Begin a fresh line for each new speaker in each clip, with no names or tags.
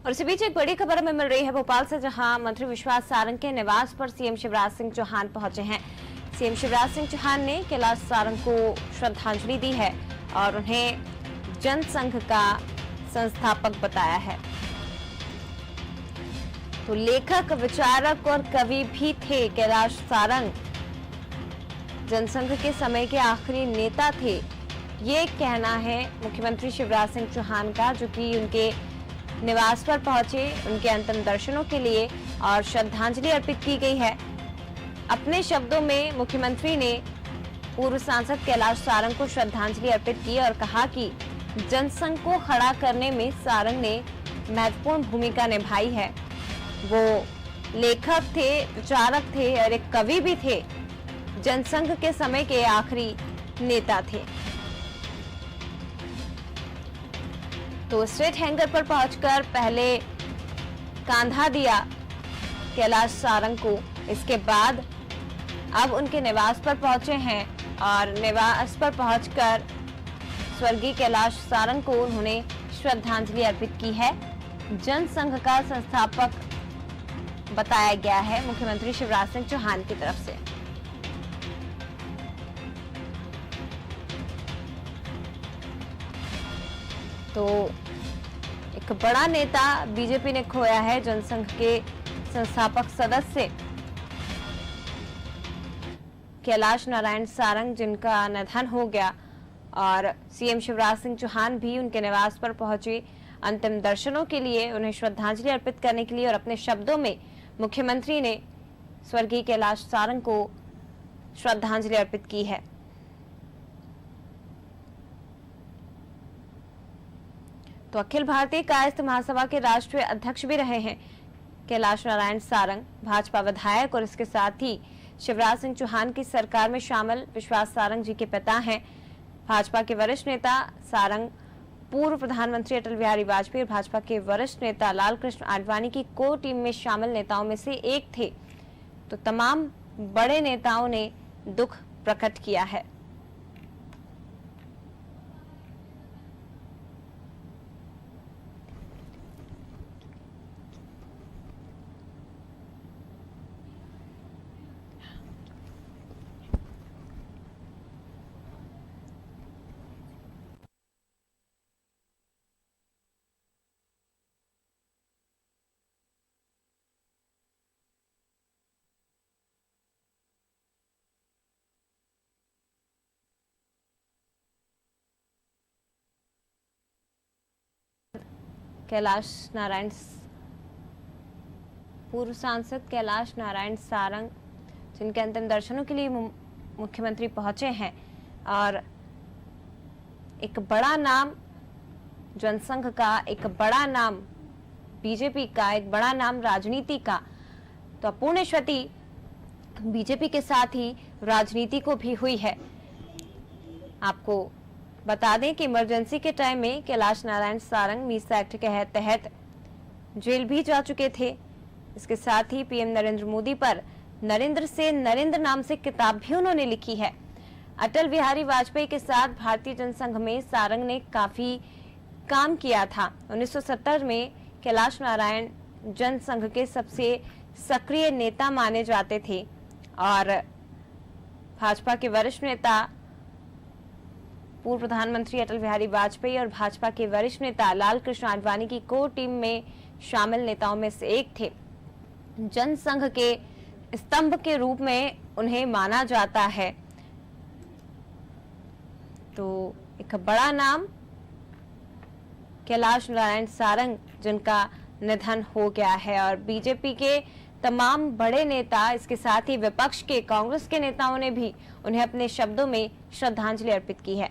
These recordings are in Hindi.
और इसी बीच एक बड़ी खबर हमें मिल रही है भोपाल से, जहां मंत्री विश्वास सारंग के निवास पर सीएम शिवराज सिंह चौहान पहुंचे हैं। सीएम शिवराज सिंह चौहान ने कैलाश सारंग को श्रद्धांजलि दी है और उन्हें जनसंघ का संस्थापक बताया है। तो लेखक, विचारक और कवि भी थे कैलाश सारंग। जनसंघ के समय के आखिरी नेता थे, ये कहना है मुख्यमंत्री शिवराज सिंह चौहान का, जो कि उनके निवास पर पहुंचे उनके अंतिम दर्शनों के लिए और श्रद्धांजलि अर्पित की गई है। अपने शब्दों में मुख्यमंत्री ने पूर्व सांसद कैलाश सारंग को श्रद्धांजलि अर्पित की और कहा कि जनसंघ को खड़ा करने में सारंग ने महत्वपूर्ण भूमिका निभाई है। वो लेखक थे, विचारक थे और एक कवि भी थे। जनसंघ के समय के आखिरी नेता थे। तो स्ट्रेट हैंगर पर पहुंचकर पहले कांधा दिया कैलाश सारंग को। इसके बाद अब उनके निवास पर पहुंचे हैं और निवास पर पहुंचकर स्वर्गीय कैलाश सारंग को उन्होंने श्रद्धांजलि अर्पित की है। जनसंघ का संस्थापक बताया गया है मुख्यमंत्री शिवराज सिंह चौहान की तरफ से। तो एक बड़ा नेता बीजेपी ने खोया है, जनसंघ के संस्थापक सदस्य कैलाश नारायण सारंग, जिनका निधन हो गया। और सीएम शिवराज सिंह चौहान भी उनके निवास पर पहुंचे अंतिम दर्शनों के लिए, उन्हें श्रद्धांजलि अर्पित करने के लिए। और अपने शब्दों में मुख्यमंत्री ने स्वर्गीय कैलाश सारंग को श्रद्धांजलि अर्पित की है। तो अखिल भारतीय कायस्थ महासभा के राष्ट्रीय अध्यक्ष भी रहे हैं कैलाश नारायण सारंग, भाजपा विधायक और इसके साथ ही शिवराज सिंह चौहान की सरकार में शामिल विश्वास सारंग जी के पिता हैं। भाजपा के वरिष्ठ नेता सारंग पूर्व प्रधानमंत्री अटल बिहारी वाजपेयी और भाजपा के वरिष्ठ नेता लालकृष्ण आडवाणी की कोर टीम में शामिल नेताओं में से एक थे। तो तमाम बड़े नेताओं ने दुख प्रकट किया है। पूर्व सांसद कैलाश नारायण सारंग, जिनके अंतिम दर्शनों के लिए मुख्यमंत्री पहुंचे हैं। और एक बड़ा नाम जनसंघ का, एक बड़ा नाम बीजेपी का, एक बड़ा नाम राजनीति का। तो अपूर्ण क्षति बीजेपी के साथ ही राजनीति को भी हुई है। आपको बता दें कि इमरजेंसी के टाइम में कैलाश नारायण सारंग मीसा एक्ट के तहत जेल भी जा चुके थे। इसके साथ ही पीएम नरेंद्र मोदी पर नरेंद्र से नरेंद्र नाम से किताब भी उन्होंने लिखी है। अटल बिहारी वाजपेयी के साथ भारतीय जनसंघ में सारंग ने काफी काम किया था। 1970 में कैलाश नारायण जनसंघ के सबसे सक्रिय नेता माने जाते थे और भाजपा के वरिष्ठ नेता पूर्व प्रधानमंत्री अटल बिहारी वाजपेयी और भाजपा के वरिष्ठ नेता लालकृष्ण आडवाणी की कोर टीम में शामिल नेताओं में से एक थे। जनसंघ के स्तंभ के रूप में उन्हें माना जाता है। तो एक बड़ा नाम कैलाश नारायण सारंग, जिनका निधन हो गया है। और बीजेपी के तमाम बड़े नेता, इसके साथ ही विपक्ष के कांग्रेस के नेताओं ने भी उन्हें अपने शब्दों में श्रद्धांजलि अर्पित की है।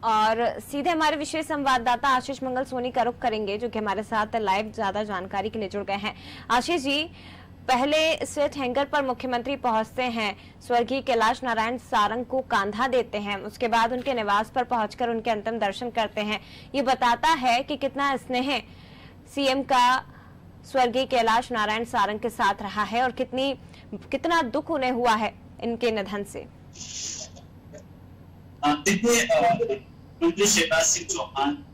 और सीधे हमारे विशेष संवाददाता आशीष मंगल सोनी का रुख करेंगे, जो कि हमारे साथ लाइव ज्यादा जानकारी के लिए जुड़ गए हैं। आशीष जी, पहले स्वेट हैंगर पर मुख्यमंत्री पहुंचते हैं, स्वर्गीय कैलाश नारायण सारंग को कांधा देते हैं, उसके बाद उनके निवास पर पहुंचकर उनके अंतिम दर्शन करते हैं। ये बताता है कि कितना स्नेह सीएम का स्वर्गीय कैलाश नारायण सारंग के साथ रहा है और कितना दुख उन्हें हुआ है इनके निधन से।
देखिए, शिवराज सिंह चौहान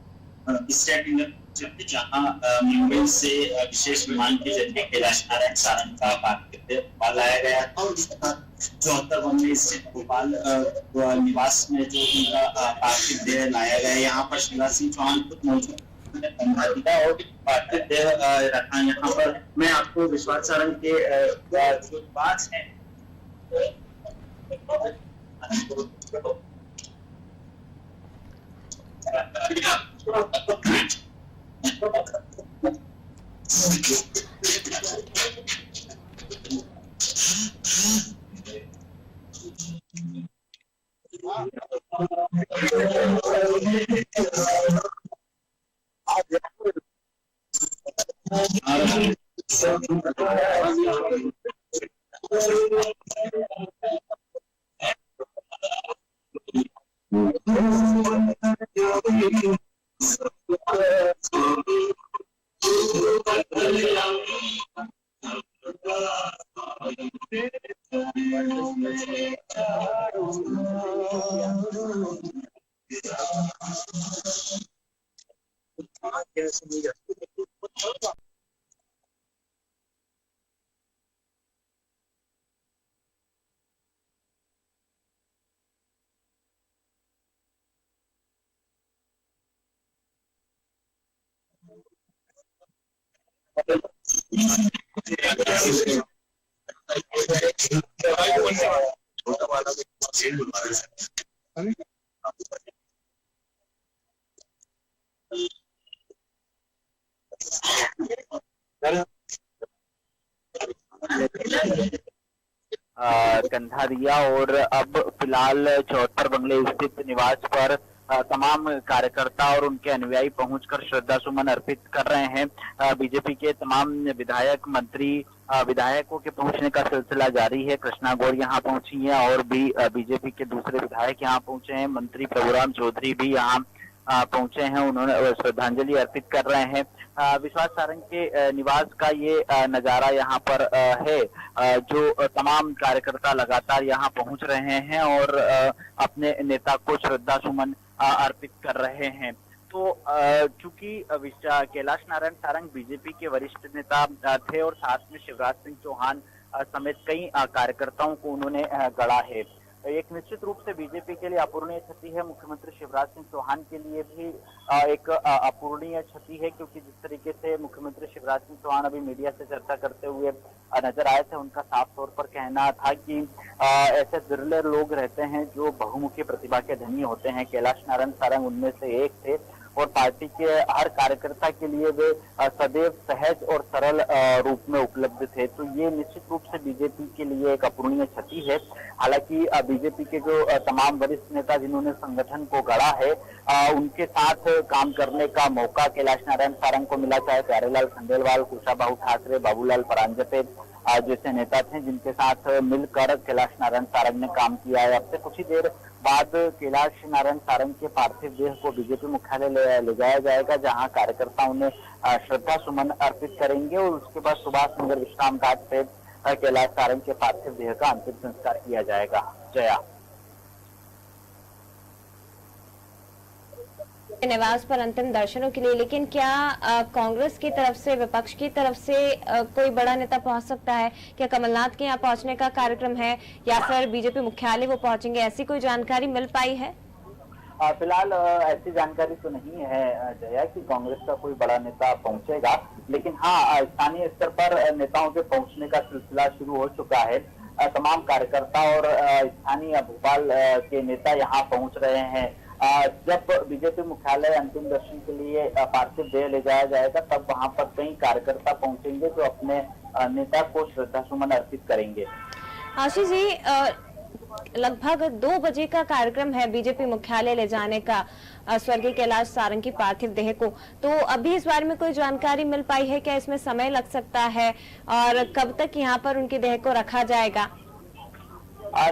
जहाँ मुंबई से विशेष विमान के जरिए कैलाश नारायण सारंग का पार्थिव भोपाल लाया गया था और उसके बाद 74 स्थित भोपाल निवास में जो उनका पार्थिव देह लाया गया, यहाँ पर शिवराज सिंह चौहान खुद मौजूद और पार्थिव देह रखा। यहाँ पर मैं आपको विश्वास सारंग के जो बात है
कंधा दिया और अब फिलहाल 74 बंगले स्थित निवास पर तमाम कार्यकर्ता और उनके अनुयायी पहुंचकर श्रद्धा सुमन अर्पित कर रहे हैं। बीजेपी के तमाम विधायक, मंत्री, विधायकों के पहुंचने का सिलसिला जारी है। कृष्णा गौर यहाँ पहुंची हैं और भी बीजेपी के दूसरे विधायक यहाँ पहुंचे हैं। मंत्री प्रभुराम चौधरी भी यहाँ पहुंचे हैं, उन्होंने श्रद्धांजलि अर्पित कर रहे हैं। विश्वास सारंग के निवास का ये नजारा यहाँ पर है, जो तमाम कार्यकर्ता लगातार यहाँ पहुंच रहे हैं और अपने नेता को श्रद्धा सुमन अर्पित कर रहे हैं। तो चूंकि कैलाश नारायण सारंग बीजेपी के वरिष्ठ नेता थे और साथ में शिवराज सिंह चौहान समेत कई कार्यकर्ताओं को उन्होंने गढ़ा है, एक निश्चित रूप से बीजेपी के लिए अपूरणीय क्षति है। मुख्यमंत्री शिवराज सिंह चौहान के लिए भी एक अपूरणीय क्षति है, क्योंकि जिस तरीके से मुख्यमंत्री शिवराज सिंह चौहान अभी मीडिया से चर्चा करते हुए नजर आए थे, उनका साफ तौर पर कहना था कि ऐसे विरले लोग रहते हैं जो बहुमुखी प्रतिभा के धनी होते हैं। कैलाश नारायण सारंग उनमें से एक थे और पार्टी के हर कार्यकर्ता के लिए वे सदैव सहज और सरल रूप में उपलब्ध थे। तो ये निश्चित रूप से बीजेपी के लिए एक अपूरणीय क्षति है। हालांकि बीजेपी के जो तमाम वरिष्ठ नेता जिन्होंने संगठन को गढ़ा है, उनके साथ काम करने का मौका कैलाश नारायण सारंग को मिला, चाहे प्यारेलाल खंडेलवाल, कुशाभाऊ ठाकरे, बाबूलाल परांजपे जैसे नेता थे जिनके साथ मिलकर कैलाश नारायण सारंग ने काम किया है। अब से कुछ ही देर बाद कैलाश नारायण सारंग के पार्थिव देह को बीजेपी मुख्यालय ले जाया जाएगा, जहां कार्यकर्ता उन्हें श्रद्धा सुमन अर्पित करेंगे और उसके बाद सुभाष नगर विश्राम घाट पे कैलाश सारंग के पार्थिव देह का अंतिम संस्कार किया जाएगा। जया।
निवास पर अंतिम दर्शनों के लिए, लेकिन क्या कांग्रेस की तरफ से, विपक्ष की तरफ से कोई बड़ा नेता पहुंच सकता है? क्या कमलनाथ के यहाँ पहुंचने का कार्यक्रम है या फिर बीजेपी मुख्यालय वो पहुंचेंगे? ऐसी कोई जानकारी मिल पाई है?
फिलहाल ऐसी जानकारी तो नहीं है जया कि कांग्रेस का कोई बड़ा नेता पहुंचेगा, लेकिन हाँ, स्थानीय स्तर पर नेताओं के पहुंचने का सिलसिला शुरू हो चुका है। तमाम कार्यकर्ता और स्थानीय भोपाल के नेता यहाँ पहुंच रहे हैं। जब बीजेपी मुख्यालय अंतिम दर्शन के लिए पार्थिव देह ले जाया जाएगा, तब वहां पर कई कार्यकर्ता पहुंचेंगे जो अपने नेता को श्रद्धा सुमन अर्पित करेंगे।
आशीष जी, लगभग 2 बजे का कार्यक्रम है बीजेपी मुख्यालय ले जाने का स्वर्गीय कैलाश सारंग की पार्थिव देह को। तो अभी इस बारे में कोई जानकारी मिल पाई है क्या? इसमें समय लग सकता है और कब तक यहाँ पर उनकी देह को रखा जाएगा?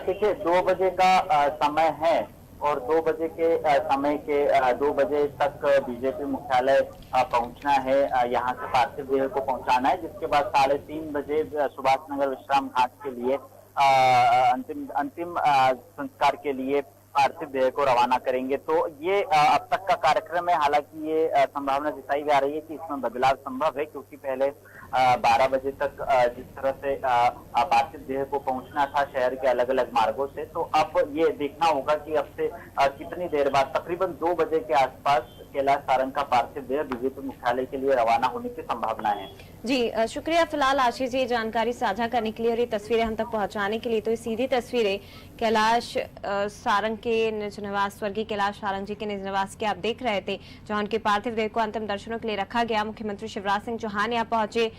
देखिए 2 बजे का समय है और 2 बजे के समय के 2 बजे तक बीजेपी मुख्यालय पहुंचना है। यहाँ से पार्थिव देह को पहुंचाना है, जिसके बाद 3:30 बजे सुभाष नगर विश्राम घाट के लिए अंतिम संस्कार के लिए पार्थिव देह को रवाना करेंगे। तो ये अब तक का कार्यक्रम है। हालांकि ये संभावना जताई जा रही है कि इसमें बदलाव संभव है, क्योंकि पहले 12 बजे तक जिस तरह से पार्थिव देह को पहुंचना था शहर के अलग अलग मार्गों से, तो अब ये देखना होगा कि अब से कितनी देर बाद, तकरीबन 2 बजे के आसपास कैलाश सारंग का पार्थिव देह बीजेपी मुख्यालय के लिए रवाना होने की संभावना है।
जी शुक्रिया फिलहाल आशीष जी जानकारी साझा करने के लिए और ये तस्वीरें हम तक पहुंचाने के लिए। तो ये सीधी तस्वीरें कैलाश सारंग के निज निवास, स्वर्गीय कैलाश सारंग जी के निज निवास के आप देख रहे थे, जहां उनके पार्थिव देह को अंतिम दर्शनों के लिए रखा गया। मुख्यमंत्री शिवराज सिंह चौहान यहाँ पहुंचे